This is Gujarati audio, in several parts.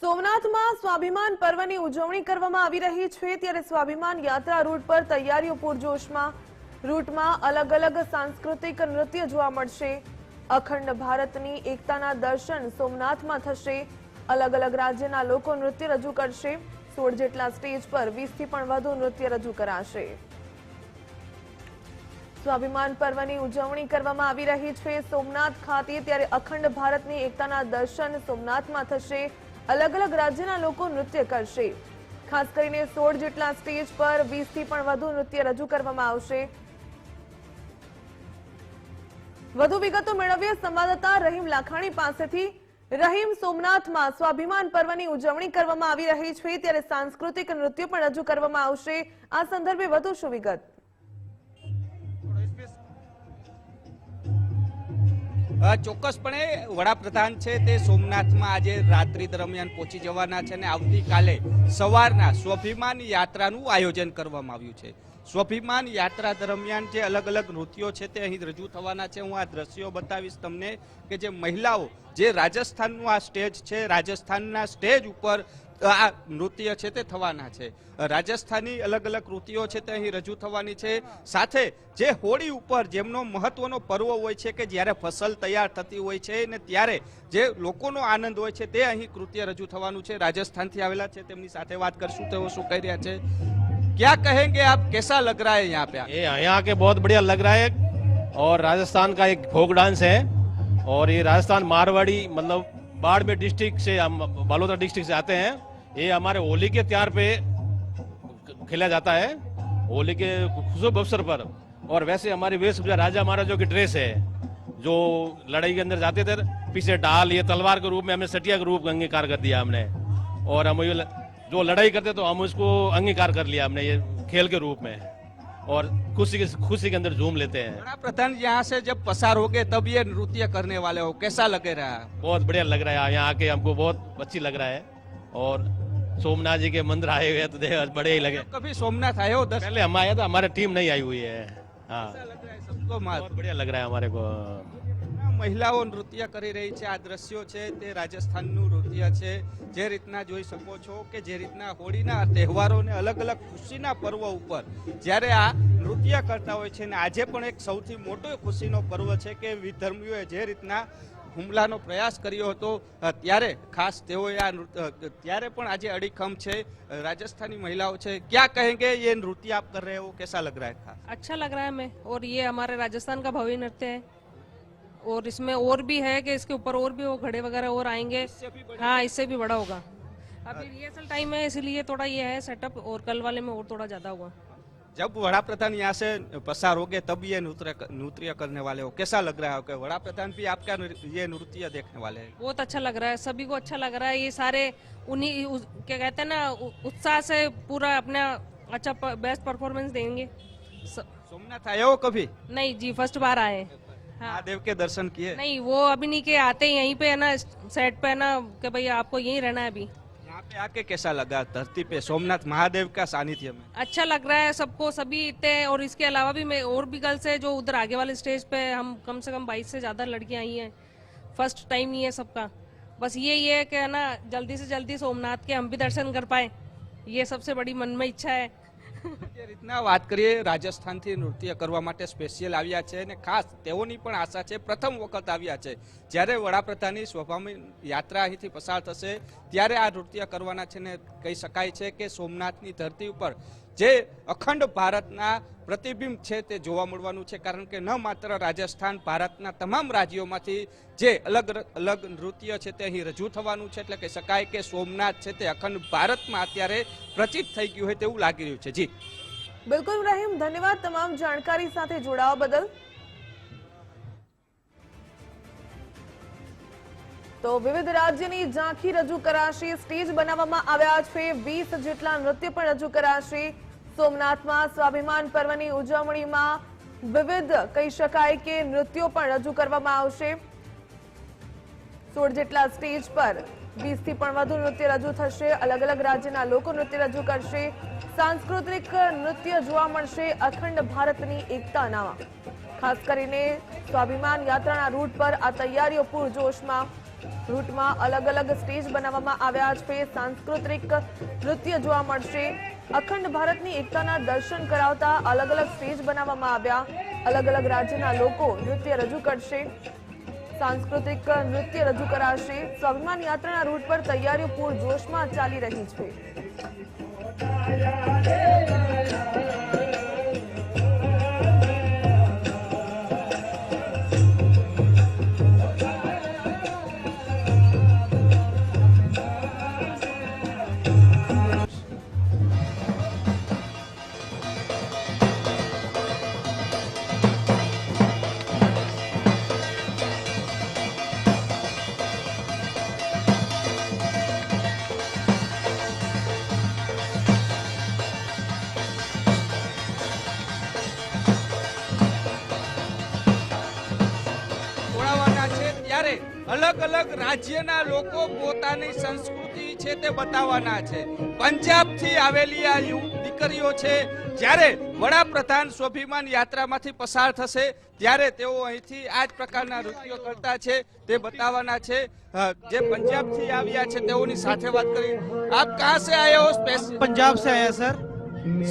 સોમનાથમાં સ્વાભિમાન પર્વની ઉજવણી કરવામાં આવી રહી છે ત્યારે સ્વાભિમાન યાત્રા રૂટ પર તૈયારીઓ પૂરજોશમાં। રૂટમાં અલગ અલગ સાંસ્કૃતિક નૃત્ય જોવા મળશે। અખંડ ભારતની એકતાના દર્શન સોમનાથમાં થશે। અલગ અલગ રાજ્યના લોકો નૃત્ય રજૂ કરશે। 16 જેટલા સ્ટેજ પર 20 થી પણ વધુ નૃત્ય રજૂ કરાશે। સ્વાભિમાન પર્વની ઉજવણી કરવામાં આવી રહી છે સોમનાથ ખાતે ત્યારે અખંડ ભારતની એકતાના દર્શન સોમનાથમાં થશે। अलग अलग राज्यना लोको नृत्य करशे। खास करीने 16 जेटला स्टेज पर 20 થી પણ વધુ નૃત્ય રજૂ કરવામાં આવશે। વધુ વિગતો મેળવીએ સંવાદદાતા રહીમ લાખાણી પાસેથી। રહીમ, સોમનાથમાં સ્વાભિમાન પર્વની ઉજવણી કરવામાં આવી રહી છે ત્યારે સાંસ્કૃતિક નૃત્ય પણ રજૂ કરવામાં આવશે। આ સંદર્ભે વધુ શું વિગત? ચોક્કસપણે વડાપ્રધાન છે તે સોમનાથમાં આજે રાત્રિ દરમિયાન પહોંચી જવાના છે અને આવતીકાલે સવારના સ્વાભિમાન યાત્રાનું આયોજન કરવામાં આવ્યું છે। સ્વાભિમાન યાત્રા દરમિયાન જે અલગ અલગ નૃત્યો છે તે અહીં રજૂ થવાના છે। હું આ દ્રશ્યો બતાવીશ તમને કે જે મહિલાઓ જે રાજસ્થાનનું આ સ્ટેજ છે, રાજસ્થાનના સ્ટેજ ઉપર આ નૃત્ય છે તે થવાના છે। રાજસ્થાની અલગ અલગ કૃતિઓ છે તે અહીં રજૂ થવાની છે। સાથે જે હોળી ઉપર જેમનો મહત્વનો પર્વ હોય છે કે જ્યારે ફસલ તૈયાર થતી હોય છે ને ત્યારે જે લોકોનો આનંદ હોય છે તે અહીં કૃત્ય રજૂ થવાનું છે। રાજસ્થાનથી આવેલા છે તેમની સાથે વાત કરશું, તેઓ શું કહી રહ્યા છે। क्या कहेंगे आप, कैसा लग रहा है यहाँ पे? ये यहाँ के बहुत बढ़िया लग रहा है और राजस्थान का एक फोक डांस है और ये राजस्थान मारवाड़ी मतलब बाड़मेर डिस्ट्रिक्ट से हम बालोतरा डिस्ट्रिक्ट से आते हैं। ये हमारे होली के त्योहार पे खेला जाता है, होली के शुभ अवसर पर। और वैसे हमारी वेशभूषा राजा महाराजों की ड्रेस है, जो लड़ाई के अंदर जाते थे पीछे ढाल, ये तलवार के रूप में हमने सटिया के रूप अंगीकार कर दिया हमने। और हम ये जो लड़ाई करते तो हम उसको अंगीकार कर लिया हमने ये खेल के रूप में और खुशी के अंदर झूम लेते हैं। बड़ा प्रधान यहाँ से जब पसार हो गए तब ये नृत्य करने वाले हो, कैसा लगे रहा? बहुत बढ़िया लग रहा है, यहाँ आके हमको बहुत अच्छी लग रहा है। और सोमनाथ जी के मंदिर आए हुए हैं तो देख बड़े ही लगे। कभी सोमनाथ आए हो? पहले हम आए था, हमारे टीम नहीं आई हुई है। हाँ, सबको बहुत बढ़िया लग रहा है हमारे को। મહિલાઓ નૃત્ય કરી રહી છે। આ દ્રશ્યો છે તે રાજસ્થાનનું નૃત્ય છે। જે રીતના જોઈ શકો છો કે જે રીતના હોળીના તહેવારોને અલગ અલગ ખુશીના પર્વ ઉપર જ્યારે આ નૃત્ય કરતા હોય છે ને આજે પણ એક સૌથી મોટો ખુશીનો પર્વ છે કે વિધર્મીઓએ જે રીતના હુમલાનો પ્રયાસ કર્યો હતો ત્યારે ખાસ તેઓએ આ ત્યારે પણ આજે અડીખમ છે। રાજસ્થાની મહિલાઓ છે, क्या कहेंगे ये नृत्य आप कर रहे हो, कैसा लग रहा है? खास अच्छा लग रहा है हमें, और ये हमारे राजस्थान का भव्य नृत्य है और इसमें और भी है कि इसके ऊपर और भी वो घड़े वगैरह और आएंगे। हाँ, इससे भी बड़ा होगा। अभी रिहर्सल टाइम है इसलिए थोड़ा ये है सेटअप, और कल वाले में और थोड़ा ज्यादा हुआ। जब वड़ा प्रधान यहाँ से पसार हो गए तब ये नृत्य करने वाले हो, कैसा लग रहा है कि वड़ा प्रधान भी आपका ये नृत्य देखने वाले हैं? बहुत अच्छा लग रहा है, सभी को अच्छा लग रहा है। ये सारे उन्हीं क्या कहते हैं ना, उत्साह से पूरा अपना अच्छा बेस्ट परफॉर्मेंस देंगे। सोमनाथ आए हो कभी? नहीं जी, फर्स्ट बार आए। हाँ, महादेव के दर्शन किए? नहीं, वो अभी नहीं के आते ही यहीं पे है ना, सेट पे है ना कि भाई आपको यहीं रहना है। अभी यहाँ पे आके कैसा लगा धरती पे सोमनाथ महादेव का सानिध्य में? अच्छा लग रहा है सबको, सभी इतने। और इसके अलावा भी मैं और भी गर्ल्स है जो उधर आगे वाले स्टेज पे हम कम से कम 22 से ज्यादा लड़कियां आई हैं। फर्स्ट टाइम ही है सबका। बस यही है कि है ना जल्दी से जल्दी सोमनाथ के हम भी दर्शन कर पाए, ये सबसे बड़ी मन में इच्छा है। જે રીતના વાત કરીએ રાજસ્થાનથી નૃત્ય કરવા માટે સ્પેશિયલ આવ્યા છે અને ખાસ તેઓની પણ આશા છે, પ્રથમ વખત આવ્યા છે જ્યારે વડાપ્રધાનની સ્વાભિમાન યાત્રા અહીંથી પસાર થશે ત્યારે આ નૃત્ય કરવાના છે ને કહી શકાય છે કે સોમનાથની ધરતી ઉપર જે અખંડ ભારતના પ્રતિબિંબ છે તે જોવા મળવાનું છે। કારણ કે ન માત્ર રાજસ્થાન, ભારતના તમામ રાજ્યોમાંથી જે અલગ અલગ નૃત્ય છે તે અહીં રજૂ થવાનું છે। એટલે કહી શકાય કે સોમનાથ છે તે અખંડ ભારતમાં અત્યારે પ્રચલિત થઈ ગયું હોય તેવું લાગી રહ્યું છે। જી બિલકુલ રહીમ, ધન્યવાદ તમામ જાણકારી સાથે જોડાવા બદલ। તો વિવિધ રાજ્યની ઝાંખી રજૂ કરાશે, સ્ટેજ બનાવવામાં આવ્યા છે, 20 જેટલા નૃત્ય પણ રજૂ કરાશે। સોમનાથમાં સ્વાભિમાન પર્વની ઉજવણીમાં વિવિધ કહી શકાય કે નૃત્યો પણ રજૂ કરવામાં આવશે। 16 જેટલા સ્ટેજ પર 20 થી પણ વધુ નૃત્ય રજૂ થશે। અલગ અલગ રાજ્યના લોકો નૃત્ય રજૂ કરશે। સાંસ્કૃતિક નૃત્ય જોવા મળશે અખંડ ભારતની એકતાના। ખાસ કરીને સ્વાભિમાન યાત્રાના રૂટ પર આ તૈયારીઓ પૂરજોશમાં। રૂટમાં અલગ અલગ સ્ટેજ બનાવવામાં આવ્યા છે. સાંસ્કૃતિક નૃત્ય જોવા મળશે. અખંડ ભારતની એકતાના દર્શન કરાવતા અલગ અલગ સ્ટેજ બનાવવામાં આવ્યા. અલગ અલગ રાજ્યના લોકો નૃત્ય રજૂ કરશે. સાંસ્કૃતિક નૃત્ય રજૂ કરાશે. સ્વાભિમાન યાત્રાના રૂટ પર તૈયારીઓ પૂરજોશમાં ચાલી રહી છે. અલગ અલગ રાજ્યના લોકો પોતાની સંસ્કૃતિ છે તે બતાવવાના છે. પંજાબથી આવેલી આ દીકરીઓ છે, જ્યારે વડાપ્રધાન સ્વાભિમાન યાત્રામાંથી પસાર થશે ત્યારે તેઓ અહીંથી આ જ પ્રકારના નૃત્યો કરતા છે તે બતાવવાના છે. જે પંજાબથી આવ્યા છે તેઓની સાથે વાત કરી. આપ કહાં સે આए हो? पंजाब से आए हैं सर.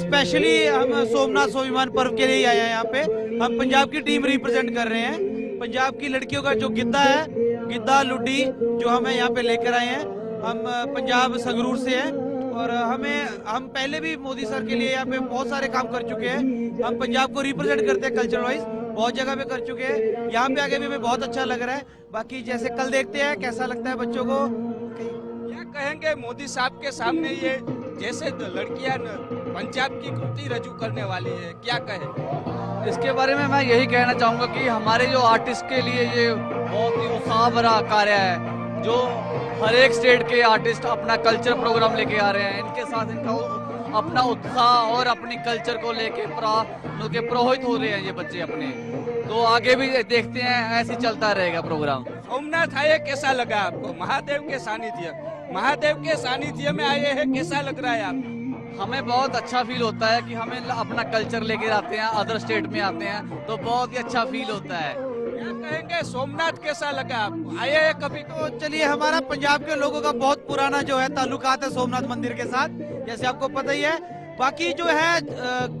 स्पेशली हम सोमनाथ स्वाभिमान पर्व के लिए ही आए हैं यहाँ पे. हम पंजाब की टीम रिप्रेजेंट कर रहे हैं. पंजाब की लड़कियों का जो गिद्दा है, गिद्दा लुड्डी, जो हमें यहाँ पे लेकर आए हैं. हम पंजाब संगरूर से हैं और हम पहले भी मोदी सर के लिए यहाँ पे बहुत सारे काम कर चुके हैं. हम पंजाब को रिप्रेजेंट करते हैं कल्चर वाइज, बहुत जगह पे कर चुके हैं. यहाँ पे आके भी हमें बहुत अच्छा लग रहा है. बाकी जैसे कल देखते हैं कैसा लगता है बच्चों को. क्या कहेंगे मोदी साहब के सामने ये जैसे लड़कियां पंजाब की कृति रजू करने वाली है, क्या कहें? इसके बारे में मैं यही कहना चाहूँगा कि हमारे जो आर्टिस्ट के लिए ये बहुत ही उत्साह भरा कार्य है, जो हर एक स्टेट के आर्टिस्ट अपना कल्चर प्रोग्राम लेके आ रहे हैं. इनके साथ इनका अपना उत्साह और अपनी कल्चर को लेके प्रोहित हो रहे हैं ये बच्चे अपने. तो आगे भी देखते हैं, ऐसे चलता रहेगा प्रोग्राम. सोमनाथ आए, कैसा लगा आपको? महादेव के सानिध्य में आए हैं, कैसा लग रहा है आपको? हमें बहुत अच्छा फील होता है कि हमें अपना कल्चर लेकर आते हैं, अदर स्टेट में आते हैं तो बहुत ही अच्छा फील होता है. क्या कहेंगे, सोमनाथ कैसा लगा आपको? आए हैं कभी? तो चलिए, हमारा पंजाब के लोगों का बहुत पुराना जो है ताल्लुकात है सोमनाथ मंदिर के साथ, जैसे आपको पता ही है. बाकी जो है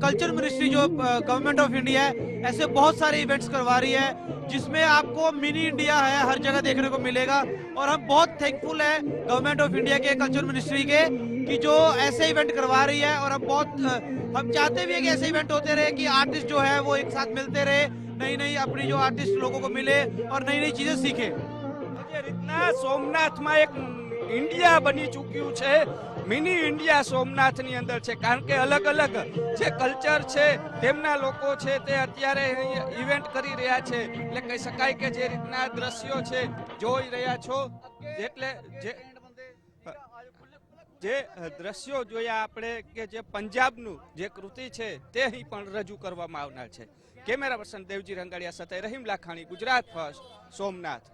कल्चर मिनिस्ट्री जो गवर्नमेंट ऑफ इंडिया है, ऐसे बहुत सारे इवेंट्स करवा रही है जिसमें आपको मिनी इंडिया है हर जगह देखने को मिलेगा. और हम बहुत थैंकफुल है गवर्नमेंट ऑफ इंडिया के कल्चर मिनिस्ट्री के कि जो ऐसे इवेंट करवा रही है. और हम चाहते भी है कि ऐसे इवेंट होते रहे कि आर्टिस्ट जो है वो एक साथ मिलते रहे, नई नई अपनी जो आर्टिस्ट लोगों को मिले और नई नई चीजें सीखे. सोमनाथ में एक इंडिया बनी चुक्યું છે, મિની ઇન્ડિયા સોમનાથની અંદર છે, કારણ કે અલગ અલગ જે કલ્ચર છે તેમના લોકો છે તે અત્યારે ઇવેન્ટ કરી રહ્યા છે. એટલે કહી શકાય કે જે રીતના દ્રશ્યો છે જોઈ રહ્યા છો, એટલે જે દ્રશ્યો જોયા આપણે કે જે પંજાબનું જે કૃતિ છે તે અહીં પણ રજૂ કરવામાં આવનાર છે. કેમેરા પર્સન દેવજી રંગાડિયા સાથે રહીમ લાખાણી, ગુજરાત ફર્સ્ટ, સોમનાથ.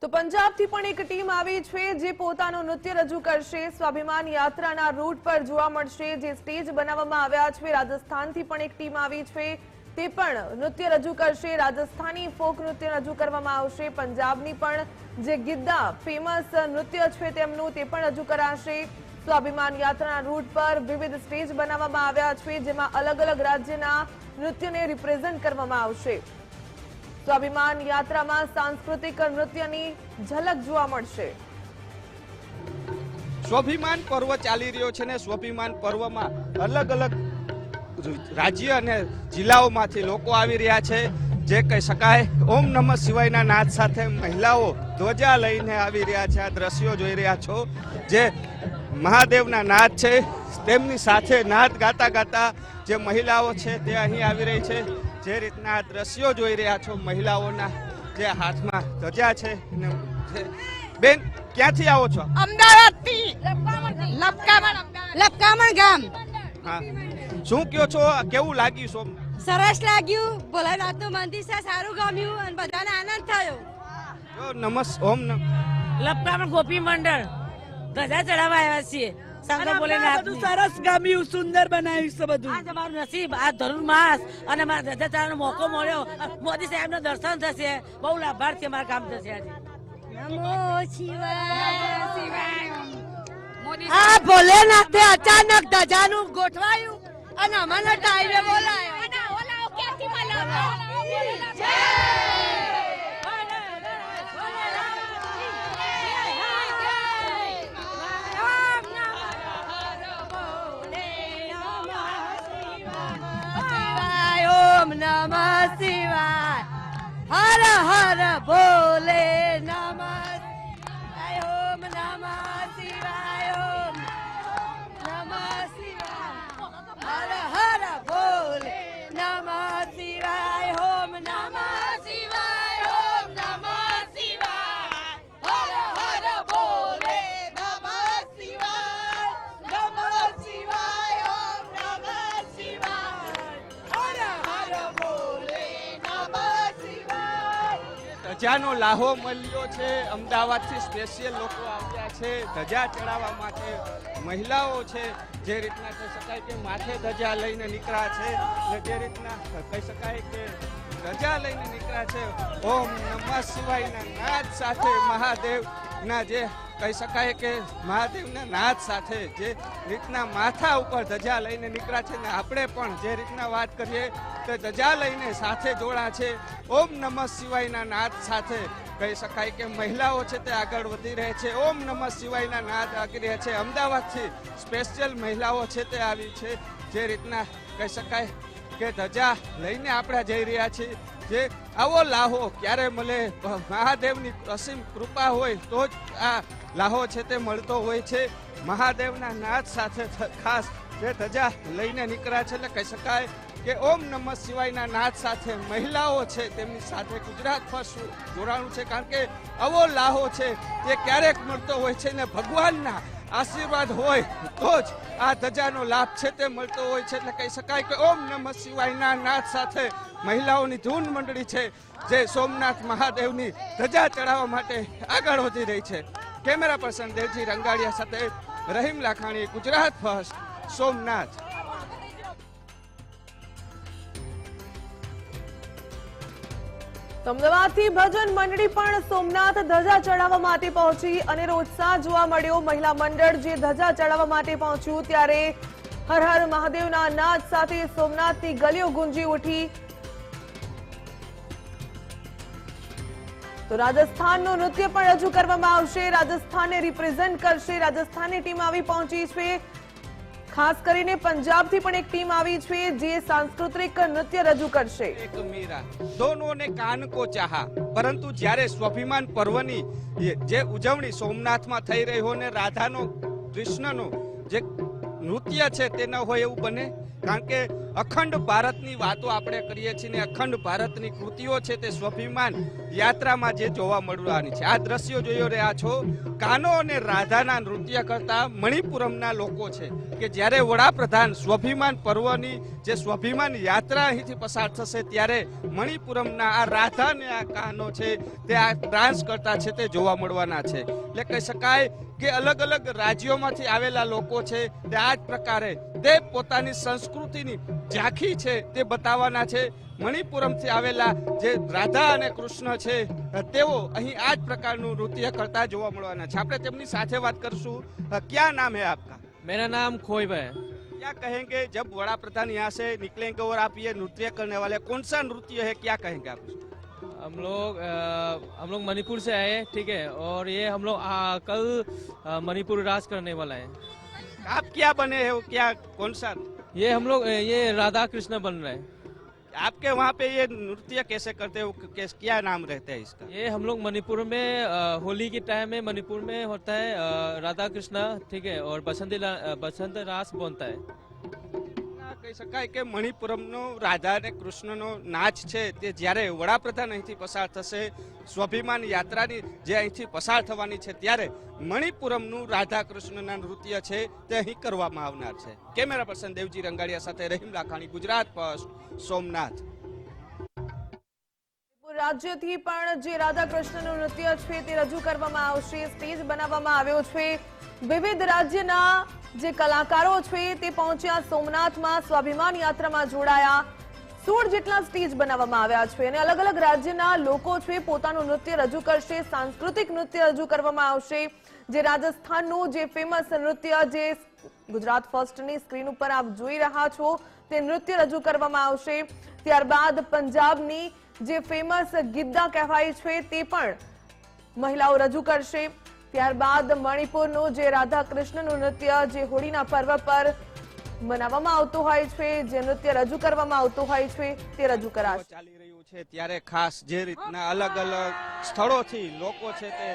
તો પંજાબથી પણ એક ટીમ આવી છે જે પોતાનું નૃત્ય રજૂ કરશે. સ્વાભિમાન યાત્રાના રૂટ પર જોવા મળશે જે સ્ટેજ બનાવવામાં આવ્યા છે. રાજસ્થાનથી પણ એક ટીમ આવી છે, તે પણ નૃત્ય રજૂ કરશે. રાજસ્થાની ફોક નૃત્ય રજૂ કરવામાં આવશે. પંજાબની પણ જે ગિદ્દા ફેમસ નૃત્ય છે તેમનું તે પણ રજૂ કરાશે. સ્વાભિમાન યાત્રાના રૂટ પર વિવિધ સ્ટેજ બનાવવામાં આવ્યા છે જેમાં અલગ અલગ રાજ્યના નૃત્યને રિપ્રેઝન્ટ કરવામાં આવશે. સ્વાભિમાન યાત્રામાં સાંસ્કૃતિક નૃત્યની ઝલક જોવા મળશે. સ્વાભિમાન પર્વ ચાલી રહ્યો છે ને સ્વાભિમાન પર્વમાં અલગ અલગ રાજ્ય અને જિલ્લાઓમાંથી લોકો આવી રહ્યા છે. જે કહી શકાય ઓમ નમઃ શિવાયના નાદ સાથે મહિલાઓ ધ્વજા લઈને આવી રહ્યા છે. આ દ્રશ્યો જોઈ રહ્યા છો જે મહાદેવના નાદ છે, તેમની સાથે નાદ ગાતા ગાતા જે મહિલાઓ છે તે અહીં આવી રહી છે. જે રીતના દ્રશ્યો જોઈ રહ્યા છો મહિલાઓના જે હાથમાં ધજા છે. બેન, ક્યાંથી આવો છો? અમદાવાદથી, લપકામણ ગામ. હા, શું કયો છો, કેવું લાગ્યું સોમનાથ? સરસ લાગ્યું. ભોલાનાથનું મંદિર છે, સારું ગમ્યું અને બધાને આનંદ થયો. ઓમ નમઃ લપકામણ ગોપી મંડળ ધજા ચડાવવા આવ્યા છીએ. શંકર ભોલેનાથ બધું સરસ ગમ્યું, સુંદર બનાવ્યું છે બધું. આ તમારું નસીબ, આ ધનુર્માસ અને મારા ધજા ચડાવવાનો મોકો મળ્યો. મોદી સાહેબ નું દર્શન થશે, બહુ લાભાર્થી અમારા કામ થશે આજે. નમો શિવાય. આ ભોલેનાથે અચાનક ધજાનું ગોઠવાયું અને અમને ટાઈમે બોલાયો. ઓમ નમઃ શિવાય. હર હર ભોલે નમઃ શિવાય. ઓમ નમઃ શિવાય. ઓમ નમઃ શિવાય. હર હર ભોલે નમઃ શિવાય. ઓમ નમઃ શિવાય. ઓમ નમઃ શિવાય. હર હર ભોલે નમઃ શિવાય. નમઃ શિવાય. ઓમ નમઃ શિવાય. હર હર ભોલે નમઃ શિવાય. ધજાનો લાહો મળ્યો છે. અમદાવાદથી સ્પેશિયલ લોકો આવ્યા છે ધજા ચડાવવા માટે. મહિલાઓ છે જે રીતના કહી શકાય કે માથે ધજા લઈને નીકળ્યા છે અને જે રીતના કહી શકાય કે ધજા લઈને નીકળ્યા છે. ઓમ નમઃ શિવાયના નાદ સાથે મહાદેવના જે કહી શકાય કે મહાદેવના નાદ સાથે જે રીતના માથા ઉપર ધજા લઈને નીકળ્યા છે ને આપણે પણ જે રીતના વાત કરીએ તો ધજા લઈને સાથે જોડા છે. ઓમ નમઃ શિવાયના નાદ સાથે કહી શકાય કે મહિલાઓ છે તે આગળ વધી રહે છે. ઓમ નમઃ શિવાયના નાદ આગળ રહે છે. અમદાવાદથી સ્પેશિયલ મહિલાઓ છે તે આવી છે જે રીતના કહી શકાય કે ધજા લઈને આપણે જઈ રહ્યા છીએ. જે આવો લાહો ક્યારે મળે, મહાદેવની અસીમ કૃપા હોય તો જ આ લાહો છે તે મળતો હોય છે. મહાદેવના નાદ સાથે ખાસ જે ધજા લઈને નીકળ્યા છે એટલે કહી શકાય કે ઓમ નમઃ શિવાયના નાદ સાથે મહિલાઓ છે તેમની સાથે ગુજરાત ફર્સ્ટ જોડાણું છે. કારણ કે આવો લાહો છે તે ક્યારેક મળતો હોય છે ને ભગવાનના આશીર્વાદ હોય તો જ આ ધજાનો લાભ છે તે મળતો હોય છે. એટલે કહી શકાય કે ઓમ નમઃ શિવાયના નાદ સાથે મહિલાઓની ધૂન મંડળી છે જે સોમનાથ મહાદેવની ધજા ચડાવવા માટે આગળ વધી રહી છે. કેમેરા પર્સન દેવજી રંગાડિયા સાથે રહીમ લાખાણી, ગુજરાત ફર્સ્ટ, સોમનાથ. અમદાવાદથી ભજન મંડળી પણ સોમનાથ ધજા ચડાવવા માટે પહોંચી અને રોજસાહ જોવા મળ્યો મહિલા મંડળ જે ધજા ચડાવવા માટે પહોંચ્યું ત્યારે હર હર મહાદેવના નાદ સાથે સોમનાથની ગલીઓ ગુંજી ઉઠી. તો રાજસ્થાનનું નૃત્ય પણ રજૂ કરવામાં આવશે. રાજસ્થાનને રિપ્રેઝેન્ટ કરશે. રાજસ્થાનની ટીમ આવી પહોંચી છે. ખાસ કરીને પંજાબથી પણ એક ટીમ આવી છે જે સાંસ્કૃતિક નૃત્ય રજૂ કરશે. એક મીરા દોનો ને કાન કો ચાહા. પરંતુ જ્યારે સ્વાભિમાન પર્વની જે ઉજવણી સોમનાથમાં થઈ રહી હોય ને રાધાનો કૃષ્ણનો જે નૃત્ય છે તે ન હોય એવું બને. કારણ કે અખંડ ભારતની વાતો આપણે કરીએ છીએ ને અખંડ ભારતની કૃતિઓ છે તે સ્વાભિમાન યાત્રામાં જે જોવા મળવાની છે. આ દ્રશ્યો જોઈ રહ્યા છો. કાનો અને રાધાના નૃત્ય કરતા મણિપુરમના લોકો છે કે જ્યારે વડાપ્રધાન સ્વાભિમાન પર્વની જે સ્વાભિમાન યાત્રા અહીંથી પસાર થશે ત્યારે મણિપુરમના આ રાધા અને આ કાનો છે તે આ ડાન્સ કરતા છે તે જોવા મળવાના છે. એટલે કહી શકાય કે અલગ અલગ રાજ્યોમાંથી આવેલા લોકો છે તે આ જ પ્રકારે તે પોતાની સંસ્કૃતિની ઝાંખી છે તે બતાવવાના છે. મણિપુરમથી આવેલા જે રાધા અને કૃષ્ણ છે તેઓ અહીં આ જ પ્રકારનું નૃત્ય કરતા જોવા મળવાના છે. આપણે તેમની સાથે વાત કરશું. ક્યાં નામ है आपका? मेरा नाम खोइब है। क्या कहेंगे जब बड़ा प्रधान यहाँ से निकलेंगे और आप ये नृत्य करने वाले, कौन सा नृत्य है, क्या कहेंगे आप? हम लोग मणिपुर से आए हैं, ठीक है, और ये हम लोग कल मणिपुर राज करने वाला है। आप क्या बने हो, क्या कौन सा? ये हम लोग ये राधा कृष्ण बन रहे हैं। आपके वहाँ पे ये नृत्य कैसे करते हो, क्या नाम रहता है इसका? ये हम लोग मणिपुर में होली के टाइम में मणिपुर में होता है राधा कृष्ण, ठीक है, और बसंत रास बनता है। કહી શકાય કે મણિપુરમનો રાધા અને કૃષ્ણનો નાચ છે તે જ્યારે વડાપ્રધાન અહીંથી પસાર થશે, સ્વાભિમાન યાત્રાની જે અહીંથી પસાર થવાની છે ત્યારે મણિપુરમનું રાધા કૃષ્ણના નૃત્ય છે તે અહીં કરવામાં આવનાર છે. કેમેરા પર્સન દેવજી રંગાડિયા સાથે રહીમ લાખાણી, ગુજરાત ફર્સ્ટ, સોમનાથ. રાજ્યથી પણ જે રાધાકૃષ્ણનું નૃત્ય છે તે રજૂ કરવામાં આવશે. સ્ટેજ બનાવવામાં આવ્યો છે. વિવિધ રાજ્યના જે કલાકારો છે તે પહોંચ્યા સોમનાથમાં, સ્વાભિમાન યાત્રામાં જોડાયા. 16 જેટલા સ્ટેજ બનાવવામાં આવ્યા છે અને અલગ અલગ રાજ્યના લોકો છે પોતાનું નૃત્ય રજૂ કરશે. સાંસ્કૃતિક નૃત્ય રજૂ કરવામાં આવશે. જે રાજસ્થાનનું જે ફેમસ નૃત્ય જે ગુજરાત ફર્સ્ટની સ્ક્રીન ઉપર આપ જોઈ રહ્યા છો તે નૃત્ય રજૂ કરવામાં આવશે. ત્યારબાદ પંજાબની જે ફેમસ ગિદ્દા કહેવાય છે તે પણ મહિલાઓ રજૂ કરશે. ત્યારબાદ મણિપુરનું જે રાધાકૃષ્ણનું નૃત્ય જે હોળીના પર્વ પર મનાવવામાં આવતું હોય છે, જે નૃત્ય રજૂ કરવામાં આવતું હોય છે તે રજૂ કરાશે. ચાલી રહ્યું છે ત્યારે ખાસ જે રીતના અલગ અલગ સ્થળોથી લોકો છે તે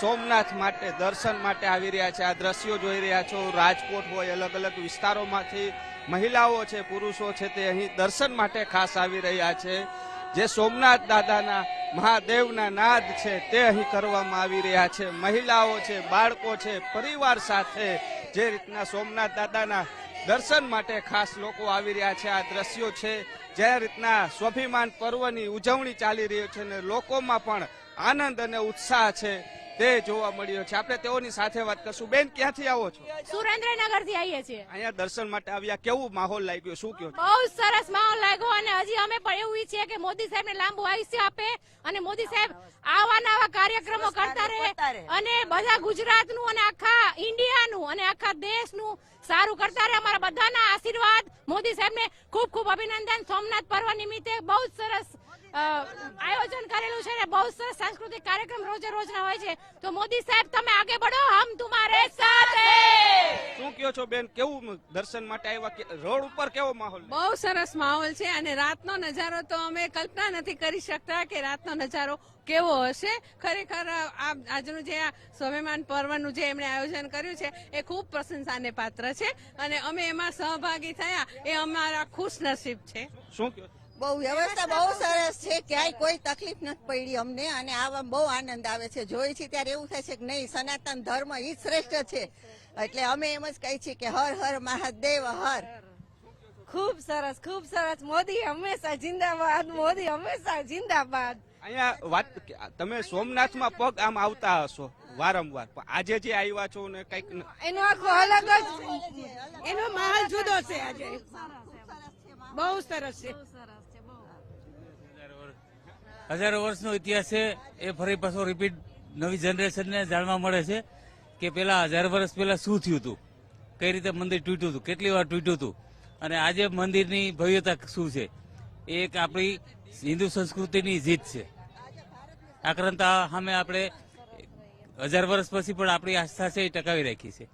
સોમનાથ માટે દર્શન માટે આવી રહ્યા છે. આ દ્રશ્યો જોઈ રહ્યા છો. રાજકોટ હોય, અલગ અલગ વિસ્તારોમાંથી મહિલાઓ છે, પુરુષો છે તે અહીં દર્શન માટે ખાસ આવી રહ્યા છે. જે સોમનાથ દાદાના મહાદેવના નાદ છે તે અહીં કરવામાં આવી રહ્યા છે. મહિલાઓ છે, બાળકો છે, પરિવાર સાથે જે રીતના સોમનાથ દાદાના દર્શન માટે ખાસ લોકો આવી રહ્યા છે. આ દ્રશ્યો છે જે રીતના સ્વાભિમાન પર્વની ઉજવણી ચાલી રહી છે અને લોકોમાં પણ આનંદ અને ઉત્સાહ છે તે જોવા મળ્યો છે. આપણે તેઓની સાથે વાત કરશું. બેન, ક્યાંથી આવો છો? સુરેન્દ્રનગર થી આવીએ છીએ. અહીંયા દર્શન માટે આવ્યા, કેવું માહોલ લાગ્યો, શું કહો છો? બહુ સરસ માહોલ લાગ્યો અને હજી અમે પણ એવું ઈચ્છીએ કે મોદી સાહેબ ને લાંબુ આયુષ્ય આપે અને મોદી સાહેબ આવા કાર્યક્રમો કરતા રહે અને બધા ગુજરાતનું અને આખા ઇન્ડિયાનું અને આખા દેશનું સારું કરતા રહે. અમારા બધાના આશીર્વાદ. મોદી સાહેબને ખૂબ ખૂબ અભિનંદન. સોમનાથ પર્વ નિમિત્તે બહુ સરસ આયોજન કરેલું છે ને બહુ સરસ સાંસ્કૃતિક કાર્યક્રમ રોજે રોજના હોય છે. તો મોદી સાહેબ તમે આગે બઢો, હમ તુમ્હારે સાથે. શું કહો છો બેન, કેવું દર્શન માટે આવ્યા? રોડ ઉપર કેવો માહોલ? બહુ સરસ માહોલ છે અને રાતનો નજારો તો અમે કલ્પના નથી કરી શકતા કે રાતનો નજારો કેવો હશે. ખરેખર આજનું જે આ સ્વાભિમાન પર્વનું જે એમણે આયોજન કર્યું છે એ ખૂબ પ્રશંસાને પાત્ર છે અને અમે એમાં સહભાગી થયા એ અમારા ખુશનસીબ છે. શું કહો? બહુ વ્યવસ્થા બહુ સરસ છે, ક્યાંય કોઈ તકલીફ નથી પડી અમને અને આવા બહુ આનંદ આવે છે. જોઈએ છે ત્યારે એવું થાય છે કે નહીં, સનાતન ધર્મ ઈ શ્રેષ્ઠ છે. એટલે અમે એમ જ કહીએ છીએ કે હર હર મહાદેવ હર. ખૂબ સરસ, ખૂબ સરસ. મોદી હંમેશા જિંદાબાદ, મોદી હંમેશા જિંદાબાદ. અહીંયા વાત, તમે સોમનાથમાં પગ આમ આવતા હશો વારંવાર, પણ આજે જે આવ્યા છો ને કઈક એનો આખો અલગ જ એનો માહોલ જુદો છે. આજે બહુ સરસ છે. હજારો વર્ષનો ઇતિહાસ છે એ ફરી પાછો રિપીટ નવી જનરેશનને જાણવા મળે છે કે પેલા 1000 વર્ષ પહેલા શું થયું હતું, કઈ રીતે મંદિર તૂટ્યું હતું, કેટલી વાર તૂટ્યું હતું અને આજે મંદિરની ભવ્યતા શું છે. એ એક આપણી હિન્દુ સંસ્કૃતિની જીત છે. આક્રંતા સામે આપણે 1000 વર્ષ પછી પણ આપણી આસ્થા છે એ ટકાવી રાખી છે.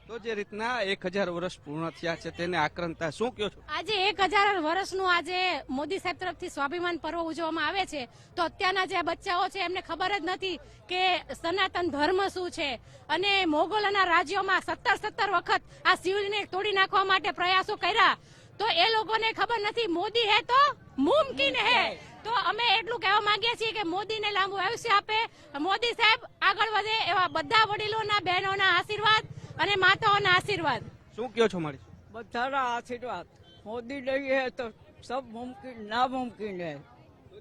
તો જે રીતના 1000 વર્ષ પૂર્ણ થયા છે તેને આક્રંતા શું કહો છો? આજે 1000 વર્ષનું આજે મોદી સાહેબ તરફથી સ્વાભિમાન પર્વ ઉજવવામાં આવે છે તો અત્યારના જે બચ્ચાઓ છે એમને ખબર જ નથી કે સનાતન ધર્મ શું છે અને મોગલોના રાજ્યોમાં 17 વખત આ શિવને તોડી નાખવા માટે પ્રયાસો કર્યા તો એ લોકોને ખબર નથી મોદી હે તો મુમકિન હે. તો અમે એટલું કહેવા માંગીએ છીએ કે મોદીને લાંબુ આયુષ્ય આપે, મોદી સાહેબ આગળ વધે એવા બધા વડીલોના, બહેનોના આશીર્વાદ અને માતાઓના આશીર્વાદ. શું કહો છો મારી? બધાના આશીર્વાદ. મોદી નહીં હે તો સબ મુમકિન નામુમકિન હે.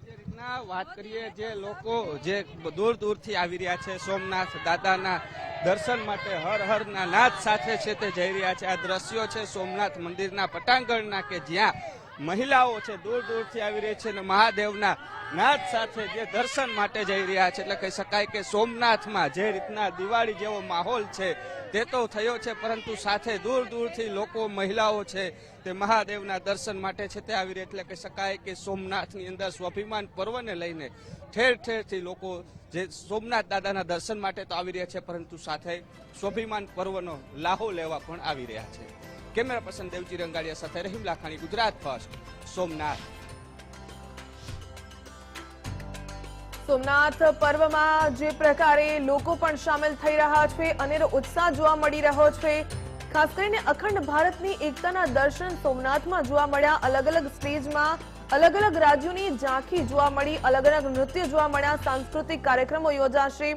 જે રીતના વાત કરીએ, જે લોકો જે દૂર દૂરથી આવી રહ્યા છે સોમનાથ દાદાના દર્શન માટે હર હરના નાદ સાથે છે તે જઈ રહ્યા છે. આ દ્રશ્યો છે સોમનાથ મંદિરના પટાંગણના કે જ્યાં મહિલાઓ છે દૂર દૂરથી આવી રહી છે અને મહાદેવના નાદ સાથે જે દર્શન માટે જઈ રહ્યા છે. એટલે કહી શકાય કે સોમનાથમાં જે રીતના દિવાળી જેવો માહોલ છે તે તો થયો છે, પરંતુ સાથે દૂર દૂરથી લોકો, મહિલાઓ છે તે મહાદેવના દર્શન માટે છે તે આવી રહી. એટલે કહી શકાય કે સોમનાથની અંદર સ્વાભિમાન પર્વને લઈને ઠેર ઠેરથી લોકો જે સોમનાથ દાદાના દર્શન માટે તો આવી રહ્યા છે, પરંતુ સાથે સ્વાભિમાન પર્વનો લાહો લેવા પણ આવી રહ્યા છે. કેમેરા પર્સન દેવજી રંગાડિયા સાથે રહીમ લાખાણી, ગુજરાત ફર્સ્ટ, સોમનાથ. સોમનાથ પર્વમાં જે પ્રકારે લોકો પણ સામેલ થઈ રહ્યા છે, અનેરો ઉત્સાહ જોવા મળી રહ્યો છે. ખાસ કરીને અખંડ ભારતની એકતાના દર્શન સોમનાથમાં જોવા મળ્યા. અલગ અલગ સ્ટેજમાં અલગ અલગ રાજ્યોની ઝાંખી જોવા મળી, અલગ અલગ નૃત્ય જોવા મળ્યા. સાંસ્કૃતિક કાર્યક્રમો યોજાશે.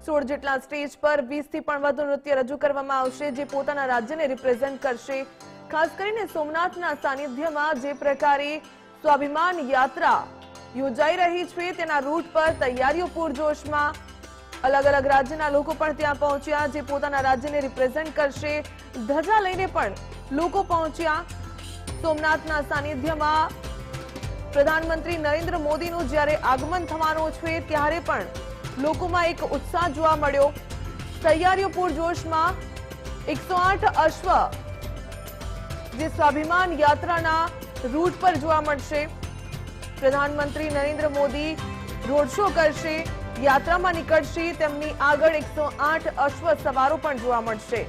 16 જેટલા સ્ટેજ પર 20 થી પણ વધુ નૃત્ય રજૂ કરવામાં આવશે જે પોતાના રાજ્યને રિપ્રેઝેન્ટ કરશે. ખાસ કરીને સોમનાથના સાનિધ્યમાં જે પ્રકારે સ્વાભિમાન યાત્રા યોજાઈ રહી છે તેના રૂટ પર તૈયારીઓ પૂરજોશમાં. અલગ અલગ રાજ્યના લોકો પણ ત્યાં પહોંચ્યા, જે પોતાના રાજ્યને રિપ્રેઝેન્ટ કરશે. ધજા લઈને પણ લોકો પહોંચ્યા. સોમનાથના સાનિધ્યમાં પ્રધાનમંત્રી નરેન્દ્ર મોદીનું જ્યારે આગમન થવાનું છે ત્યારે પણ લોકોમાં એક ઉત્સાહ જોવા મળ્યો. તૈયારીઓ પૂરજોશમાં. 108 અશ્વ જે સ્વાભિમાન યાત્રાના રૂટ પર જોવા મળશે. પ્રધાનમંત્રી નરેન્દ્ર મોદી રોડ શો કરશે, યાત્રામાં નીકળશે. તેમની આગળ 108 અશ્વ સવારો પણ જોવા મળશે.